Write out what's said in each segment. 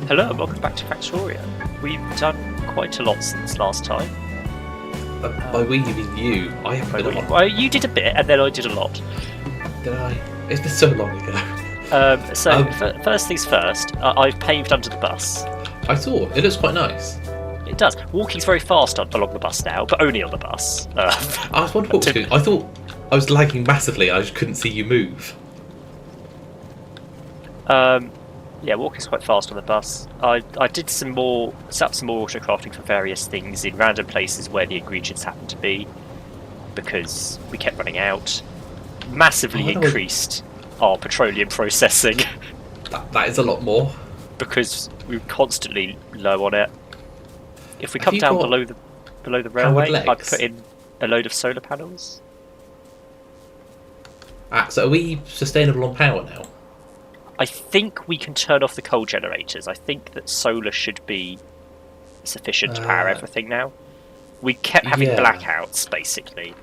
Hello and welcome back to Factorio. We've done quite a lot since last time. By we you mean you. I haven't done a lot. Well, you did a bit and then I did a lot. Did I? It's been so long ago. First things first, I've paved under the bus. I saw. It looks quite nice. It does. Walking's very fast along the bus now, but only on the bus. I was wondering what was going on. I thought I was lagging massively. I just couldn't see you move. Yeah, walking's quite fast on the bus. I did set up some more auto crafting for various things in random places where the ingredients happened to be, because we kept running out. Massively increased our petroleum processing. That is a lot more. Because we were constantly low on it. If we come down below the railway, I put in a load of solar panels. So are we sustainable on power now? I think we can turn off the coal generators. I think that solar should be sufficient to power everything now. We kept having blackouts, basically,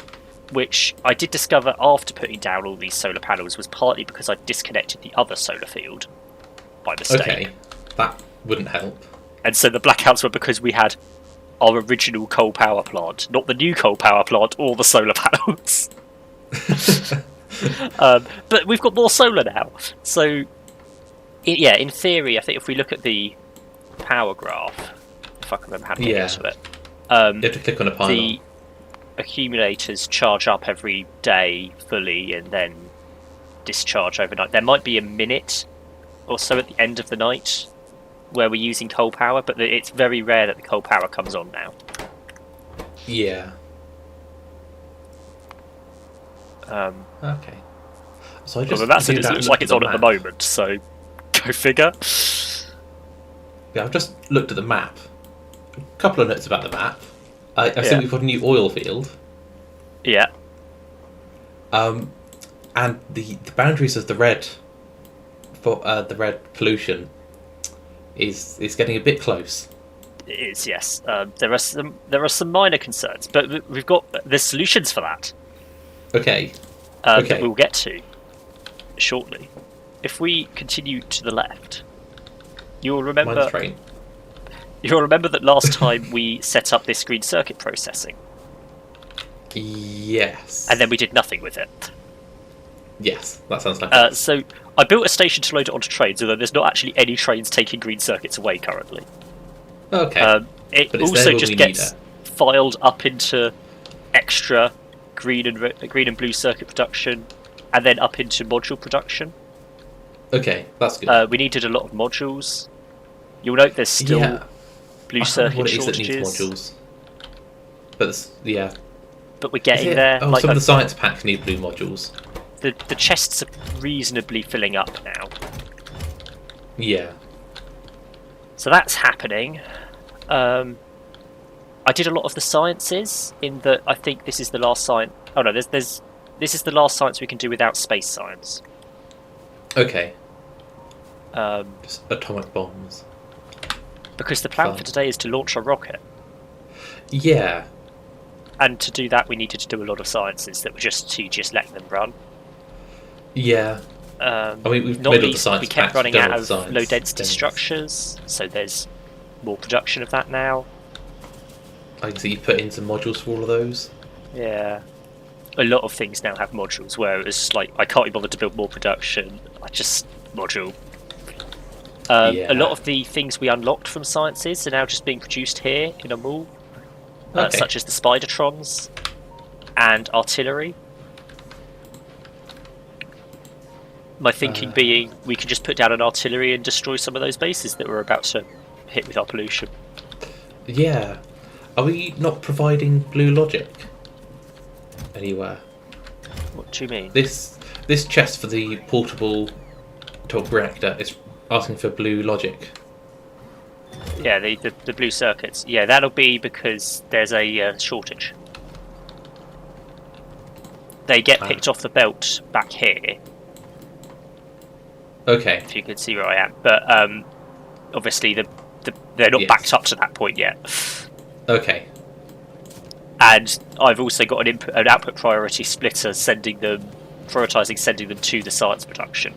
which I did discover after putting down all these solar panels was partly because I disconnected the other solar field by mistake. Okay, that wouldn't help. And so the blackouts were because we had our original coal power plant, not the new coal power plant or the solar panels. But we've got more solar now. So, in theory, I think if we look at the power graph, if I can remember how to get to it, you have to click on a pylon. The accumulators charge up every day fully and then discharge overnight. There might be a minute or so at the end of the night where we're using coal power, but it's very rare that the coal power comes on now. Yeah. Okay. So it looks like it's on at the moment, so go figure. Yeah, I've just looked at the map. A couple of notes about the map. I see we've got a new oil field. Yeah. And the boundaries of the red pollution is getting a bit close. It is, yes. There are some minor concerns, but there's solutions for that. Okay. That we'll get to shortly. If we continue to the left, you'll remember that last time we set up this green circuit processing. Yes. And then we did nothing with it. Yes, that sounds like so I built a station to load it onto trains, although there's not actually any trains taking green circuits away currently. Okay. It also just gets filed up into extra green and blue circuit production, and then up into module production. Okay, that's good. We needed a lot of modules. You'll note there's still blue circuit shortages. Modules. But we're getting there. Some of the science packs need blue modules. The chests are reasonably filling up now. Yeah. So that's happening. I did a lot of the sciences in that I think this is the last science. Oh no, this is the last science we can do without space science. Okay. Just atomic bombs. Because the plan for today is to launch a rocket. Yeah. And to do that, we needed to do a lot of sciences that were just let them run. Yeah. We've not made least, all the science we kept running out of low density things. structures, so there's more production of that now. I can see you put in some modules for all of those. Yeah. A lot of things now have modules where it's like, I can't be bothered to build more production, I just module. A lot of the things we unlocked from sciences are now just being produced here in a mall, such as the Spidertrons and artillery. My thinking being, we could just put down an artillery and destroy some of those bases that we're about to hit with our pollution. Yeah. Are we not providing blue logic anywhere? What do you mean? This chest for the portable atomic reactor is asking for blue logic. Yeah, the blue circuits. Yeah, that'll be because there's a shortage. They get picked off the belt back here. Okay. If you can see where I am, but obviously they're not backed up to that point yet. Okay. And I've also got an output priority splitter prioritising sending them to the science production.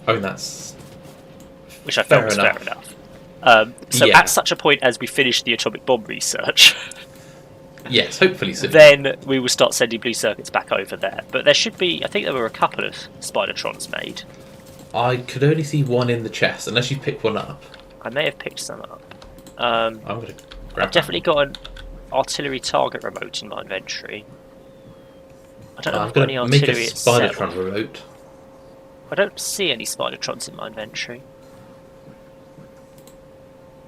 Oh, that's which I felt was fair enough. So Yeah. at such a point as we finish the atomic bomb research, Yes, hopefully soon. then we will start sending blue circuits back over there. But there should be, I think there were a couple of Spidertrons made. I could only see one in the chest, unless you pick one up. I may have picked some up. I'm going to grab I've definitely got an artillery target remote in my inventory. I don't know if I'm I've got any going to make a artillery itself. Spidertron remote. I don't see any Spidertrons in my inventory.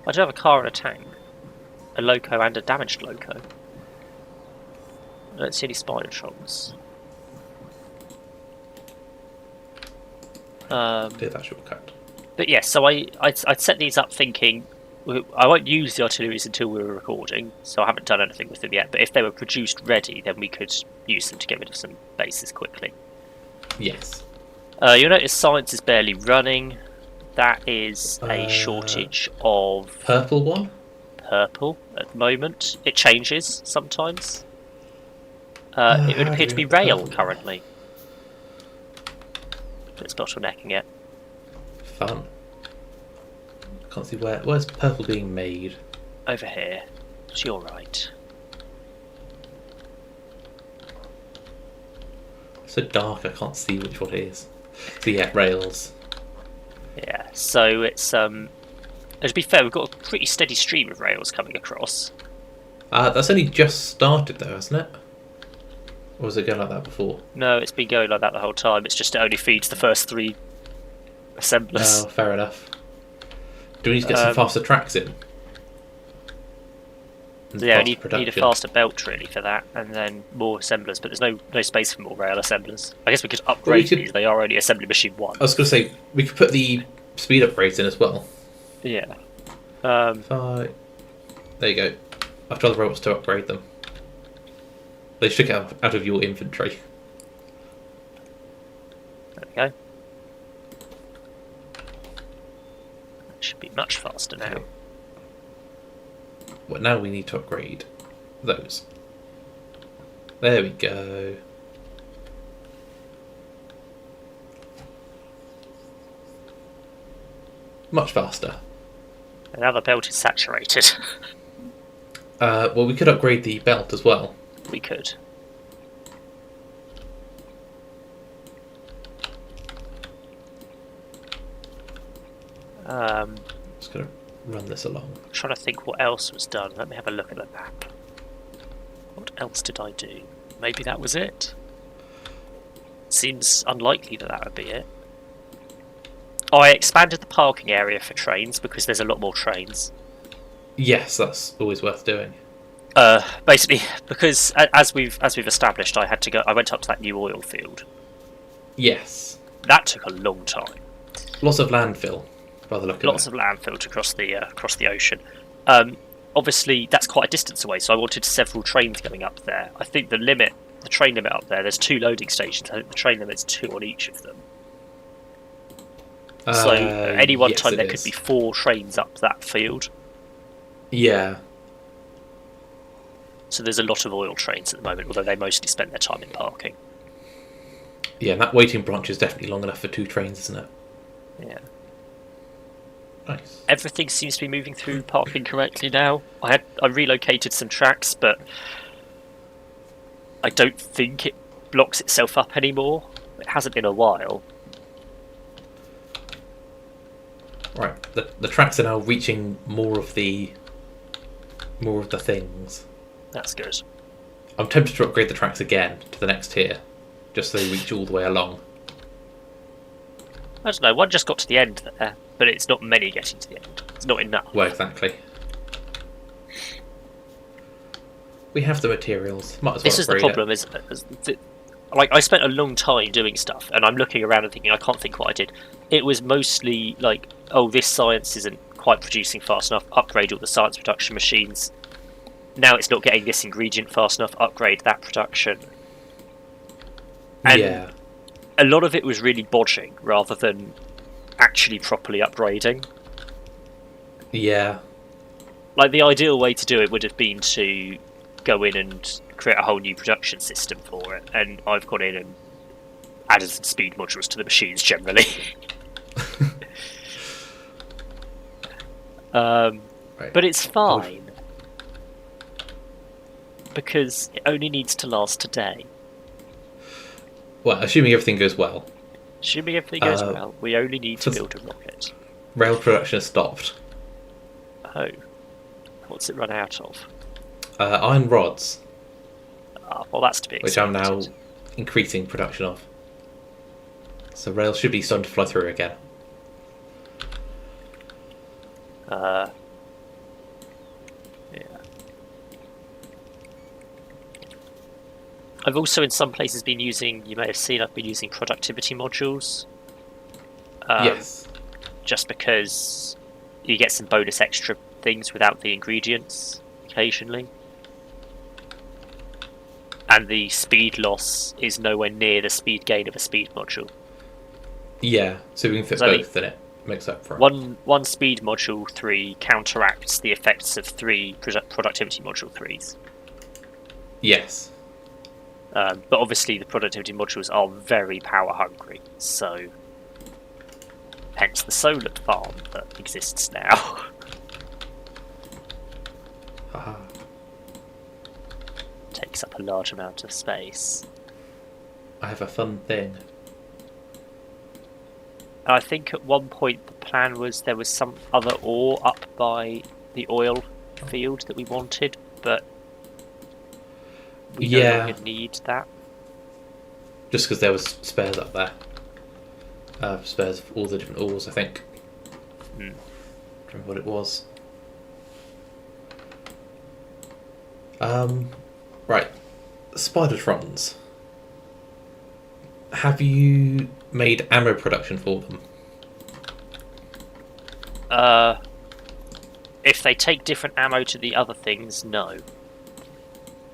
I do have a car and a tank. A loco and a damaged loco. I don't see any Spidertrons. Did that shortcut. But yes, so I'd set these up thinking I won't use the artilleries until we were recording, so I haven't done anything with them yet. But if they were produced ready, then we could use them to get rid of some bases quickly. Yes. You'll notice science is barely running. That is a shortage of Purple one? purple at the moment. It changes sometimes. It would appear to be rail currently. But it's bottlenecking it. Fun. Can't see where's purple being made. Over here. To your right. It's so dark I can't see which one it is. So yeah, rails. Yeah, so it's to be fair, we've got a pretty steady stream of rails coming across. That's only just started though, hasn't it? Or was it going like that before? No, it's been going like that the whole time. It's just it only feeds the first 3 assemblers. Oh, fair enough. Do we need to get some faster tracks in? Yeah, we need a faster belt really for that, and then more assemblers. But there's no space for more rail assemblers. I guess we could upgrade these. They are only assembly machine 1. I was going to say we could put the speed upgrades in as well. Yeah. There you go. I've told the robots to upgrade them. They should get out of your inventory. There we go. That should be much faster now. Okay. Well, now we need to upgrade those. There we go. Much faster. And now the belt is saturated. Well, we could upgrade the belt as well. We could. Just gonna run this along. I'm trying to think what else was done. Let me have a look at the map. What else did I do? Maybe that was it? Seems unlikely that that would be it. Oh, I expanded the parking area for trains because there's a lot more trains. Yes, that's always worth doing. Basically, because as we've established, I went up to that new oil field. Yes. That took a long time. Lots of landfill, by the look of it. Lots of landfill to cross the ocean. Obviously, that's quite a distance away, so I wanted several trains going up there. I think the train limit up there's 2 loading stations. I think the train limit's 2 on each of them. So at any one time there could be 4 trains up that field. Yeah. So there's a lot of oil trains at the moment, although they mostly spend their time in parking. Yeah, and that waiting branch is definitely long enough for 2 trains, isn't it? Yeah. Nice. Everything seems to be moving through parking correctly now. I relocated some tracks, but I don't think it blocks itself up anymore. It hasn't been a while. Right, the tracks are now reaching more of the things. That's good. I'm tempted to upgrade the tracks again to the next tier, just so they reach all the way along. I don't know, one just got to the end there, but it's not many getting to the end. It's not enough. Well, exactly. We have the materials. Might as well this is the upgrade problem, like, I spent a long time doing stuff, and I'm looking around and thinking, I can't think what I did. It was mostly like, oh, this science isn't quite producing fast enough, upgrade all the science production machines. Now it's not getting this ingredient fast enough, upgrade that production. And yeah. a lot of it was really bodging, rather than actually properly upgrading. Yeah. Like, the ideal way to do it would have been to go in and create a whole new production system for it, and I've gone in and added some speed modules to the machines generally. Right. But it's fine. Because it only needs to last today. Well, assuming everything goes well. Assuming everything goes well, we only need to build a rocket. Rail production has stopped. Oh. What's it run out of? Iron rods. Ah, well, that's to be expected. Which I'm now increasing production of. So rail should be starting to fly through again. Yeah. I've also in some places been using, you may have seen, I've been using productivity modules. Yes. Just because you get some bonus extra things without the ingredients occasionally. And the speed loss is nowhere near the speed gain of a speed module. Yeah, so we can fit both and it makes up for it. One speed module 3 counteracts the effects of 3 productivity module 3s. Yes. But obviously the productivity modules are very power hungry, so hence the solar farm that exists now. Takes up a large amount of space. I have a fun thing. I think at one point the plan was there was some other ore up by the oil field that we wanted, but we no longer need that. Just because there was spares up there. Spares of all the different ores, I think. I don't remember what it was. Right. Spidertrons. Have you made ammo production for them? If they take different ammo to the other things, no.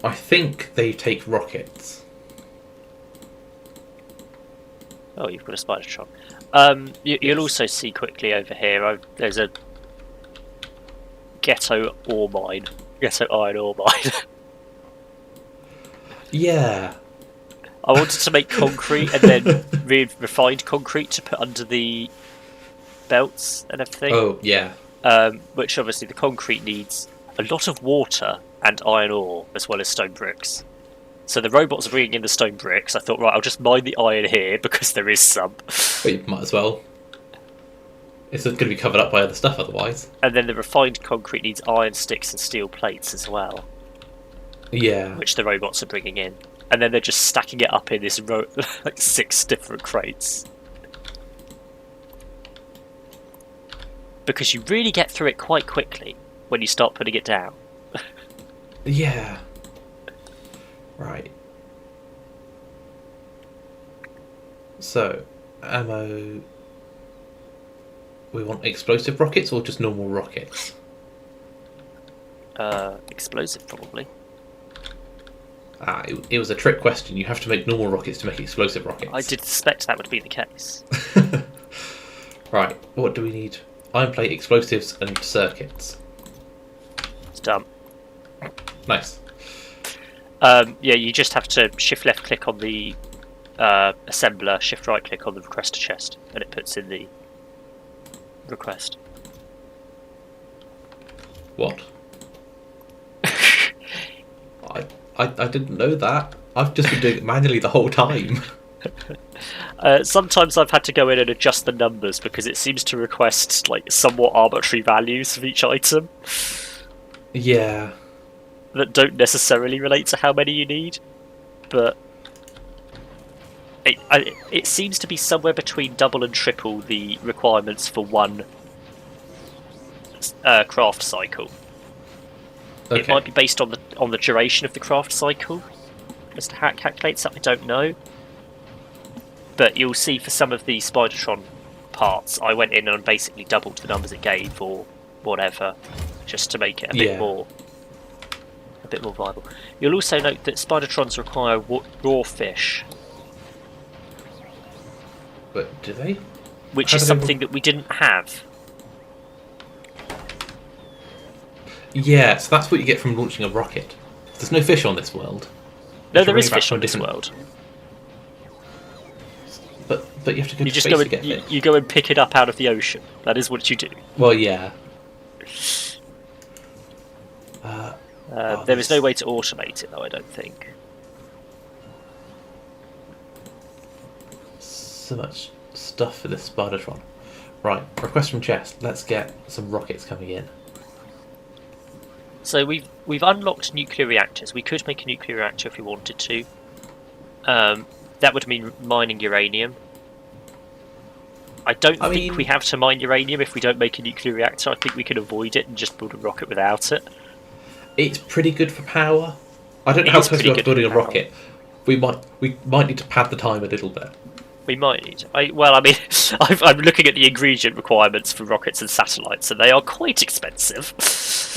I think they take rockets. Oh, you've got a Spidertron. You'll also see quickly over here, there's a ghetto ore mine. Ghetto iron ore mine. Yeah. I wanted to make concrete and then refined concrete to put under the belts and everything. Oh, yeah. Which obviously the concrete needs a lot of water and iron ore as well as stone bricks. So the robots are bringing in the stone bricks. I thought, right, I'll just mine the iron here because there is some. But you might as well. It's going to be covered up by other stuff otherwise. And then the refined concrete needs iron sticks and steel plates as well. Yeah. Which the robots are bringing in. And then they're just stacking it up in this like 6 different crates. Because you really get through it quite quickly when you start putting it down. Yeah. Right. So, ammo. We want explosive rockets or just normal rockets? Explosive, probably. It was a trick question. You have to make normal rockets to make explosive rockets. I did suspect that would be the case. Right, what do we need? Iron plate, explosives, and circuits. It's done. Nice. Yeah, you just have to shift left click on the assembler, shift right click on the requester chest, and it puts in the request. What? I didn't know that. I've just been doing it manually the whole time. Sometimes I've had to go in and adjust the numbers because it seems to request like somewhat arbitrary values of each item. Yeah. That don't necessarily relate to how many you need, but it seems to be somewhere between double and triple the requirements for one craft cycle. Okay. It might be based on the duration of the craft cycle. As to how it calculates that, I don't know. But you'll see for some of the Spidertron parts, I went in and basically doubled the numbers it gave, or whatever, just to make it a bit more viable. You'll also note that Spidertrons require raw fish. But do they? Which is something that we didn't have. Yeah, so that's what you get from launching a rocket. There's no fish on this world. No, there is fish on this world. But you have to go you to just space go to get and fish. you go and pick it up out of the ocean. That is what you do. Well, yeah. There is no way to automate it, though, I don't think. So much stuff for this Spidertron. Right, request from chest. Let's get some rockets coming in. So we've unlocked nuclear reactors. We could make a nuclear reactor if we wanted to. That would mean mining uranium. I don't think we have to mine uranium if we don't make a nuclear reactor. I think we can avoid it and just build a rocket without it. It's pretty good for power. I don't know how close we are to building a rocket. We might need to pad the time a little bit. We might need. I'm looking at the ingredient requirements for rockets and satellites, and they are quite expensive.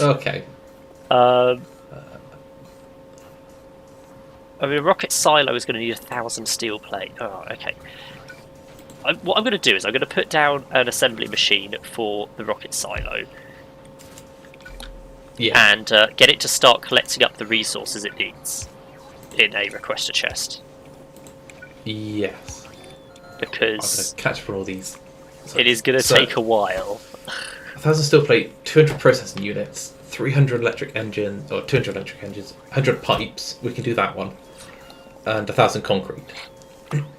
Okay. A rocket silo is going to need 1,000 steel plate. Oh, okay. What I'm going to do is I'm going to put down an assembly machine for the rocket silo. Yeah. And get it to start collecting up the resources it needs in a requester chest. Yes. Because I'm going to catch for all these. It is going to take a while. 1,000 steel plate, 200 processing units, 300 electric engines, or 200 electric engines, 100 pipes. We can do that one. And 1,000 concrete.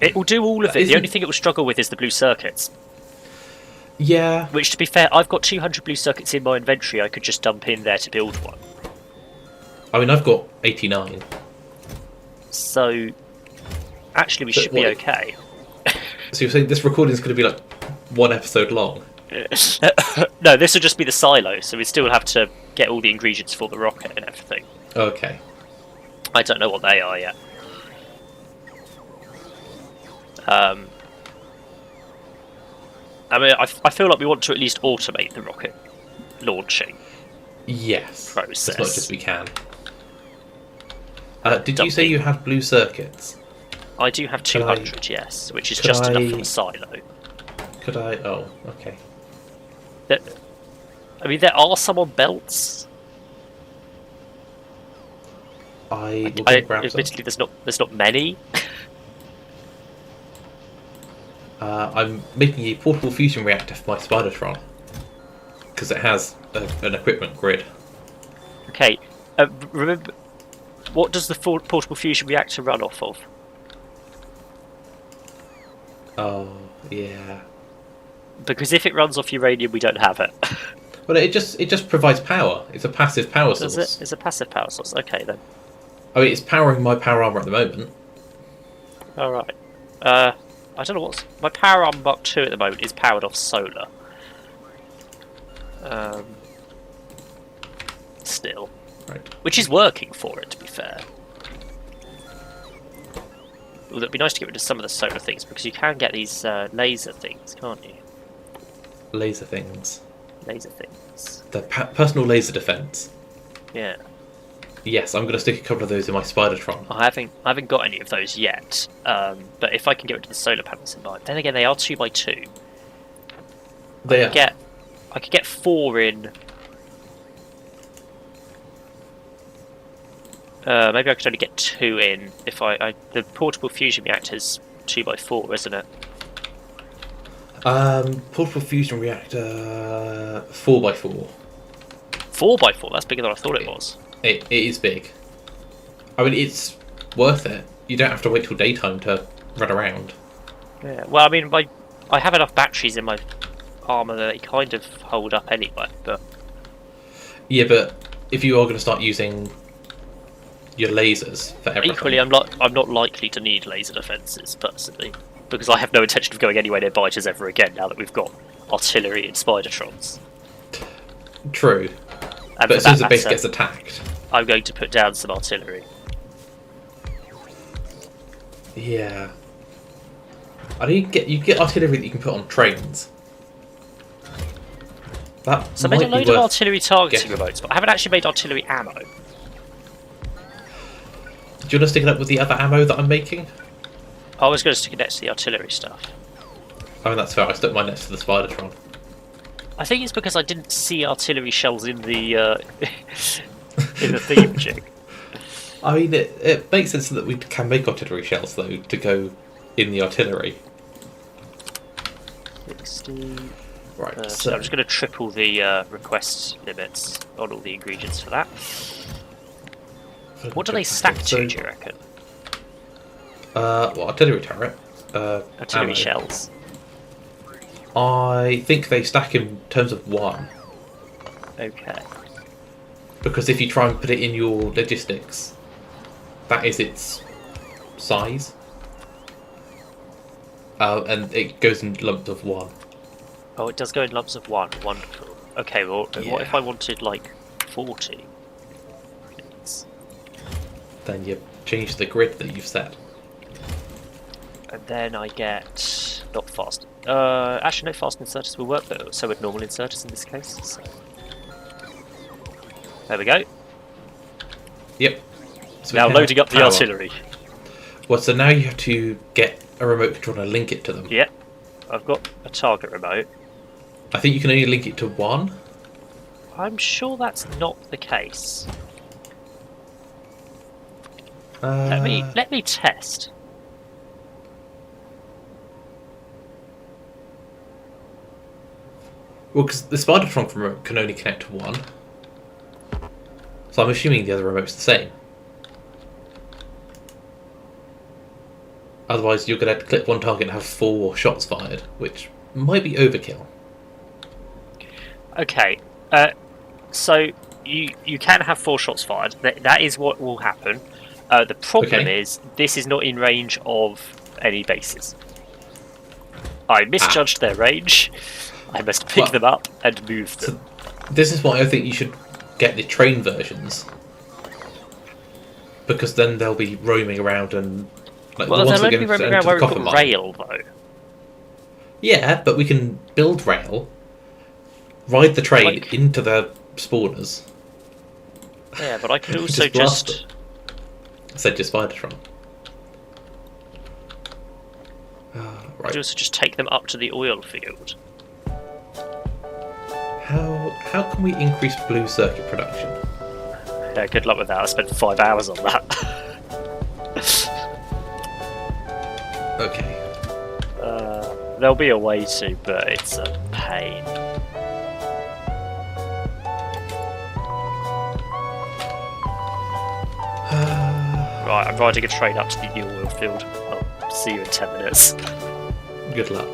It will do all of it. The only thing it will struggle with is the blue circuits. Yeah. Which, to be fair, I've got 200 blue circuits in my inventory. I could just dump in there to build one. I mean, I've got 89. So, actually, we should be okay. So you're saying this recording is going to be like one episode long? No, this will just be the silo, so we still have to get all the ingredients for the rocket and everything. Okay. I don't know what they are yet. I mean, I feel like we want to at least automate the rocket launching. Yes. Process. As much as we can. Did you say you have blue circuits? I do have 200, yes, which is just enough for the silo. Could I? Oh, okay. I mean, there are some on belts. I will grab some. Admittedly, there's not many. I'm making a portable fusion reactor for my Spidertron because it has an equipment grid. Okay, remember, what does the portable fusion reactor run off of? Oh, yeah. Because if it runs off uranium, we don't have it. Well, it just provides power. It's a passive power source. Does it? It's a passive power source. Okay then. I mean, it's powering my power armor at the moment. All right. I don't know what's my power armor Mark 2 at the moment is powered off solar. Still, right. Which is working for it, to be fair. Well, it'd be nice to get rid of some of the solar things because you can get these laser things, can't you? Laser things. Laser things. The personal laser defense. Yeah. Yes, I'm going to stick a couple of those in my Spidertron. I haven't got any of those yet, but if I can get rid of the solar panels in mind, then again they are 2x2. They are. I could get 4 in. Maybe I could only get 2 in if the portable fusion reactor's 2x4, isn't it? Portable fusion reactor 4x4. 4x4. That's bigger than I thought it was. It is big. I mean, it's worth it. You don't have to wait till daytime to run around. Yeah. Well, I mean, I have enough batteries in my armor that they kind of hold up anyway. But yeah, but if you are going to start using your lasers for everything, equally, I'm not likely to need laser defenses personally because I have no intention of going anywhere near biters ever again now that we've got artillery and Spidertrons. True. And but as soon as the base gets attacked, I'm going to put down some artillery. Yeah. I think you get artillery that you can put on trains. So I made a load of artillery targeting remotes, but I haven't actually made artillery ammo. Do you want to stick it up with the other ammo that I'm making? I was going to stick it next to the artillery stuff. I mean, that's fair. I stuck mine next to the Spidertron. I think it's because I didn't see artillery shells in the in the theme jig. I mean, it makes sense that we can make artillery shells, though, to go in the artillery. 60... Right. So I'm just going to triple the request limits on all the ingredients for that. What do they stack to, do you reckon? Well, artillery turret. Artillery ammo. shells. I think they stack in terms of 1. Okay. Because if you try and put it in your logistics, that is its size. And it goes in lumps of 1. Oh, it does go in lumps of 1. Wonderful. Okay, well, Yeah. what if I wanted, like, 40? Please. Then you change the grid that you've set. And then I get... not fast. Actually, no, fast inserters will work, but so would normal inserters in this case. So. There we go. Yep. So Now we loading up the power. artillery. Well, so now you have to get a remote control and link it to them. Yep. I've got a target remote. I think you can only link it to 1. I'm sure that's not the case. Let me test. Well, because the Spidertron remote can only connect to 1. So I'm assuming the other remote's the same. Otherwise, you're going to click one target and have 4 shots fired, which might be overkill. Okay. So you can have 4 shots fired. That is what will happen. The problem is this is not in range of any bases. I misjudged their range. I must pick them up and move them. So this is why I think you should get the train versions, because then they'll be roaming around and like Well, the ones they'll that only be go roaming to around the where we've coffin got mine. rail, though. Yeah, but we can build rail, ride the train Like- into the spawners. Yeah, but I could Just also blast just... Said your Spidertron. I Right. could also just take them up to the oil field. How can we increase blue circuit production? Yeah, good luck with that. I spent 5 hours on that. Okay. There'll be a way to, but it's a pain. Right, I'm riding a train up to the new oil field. I'll see you in 10 minutes. Good luck.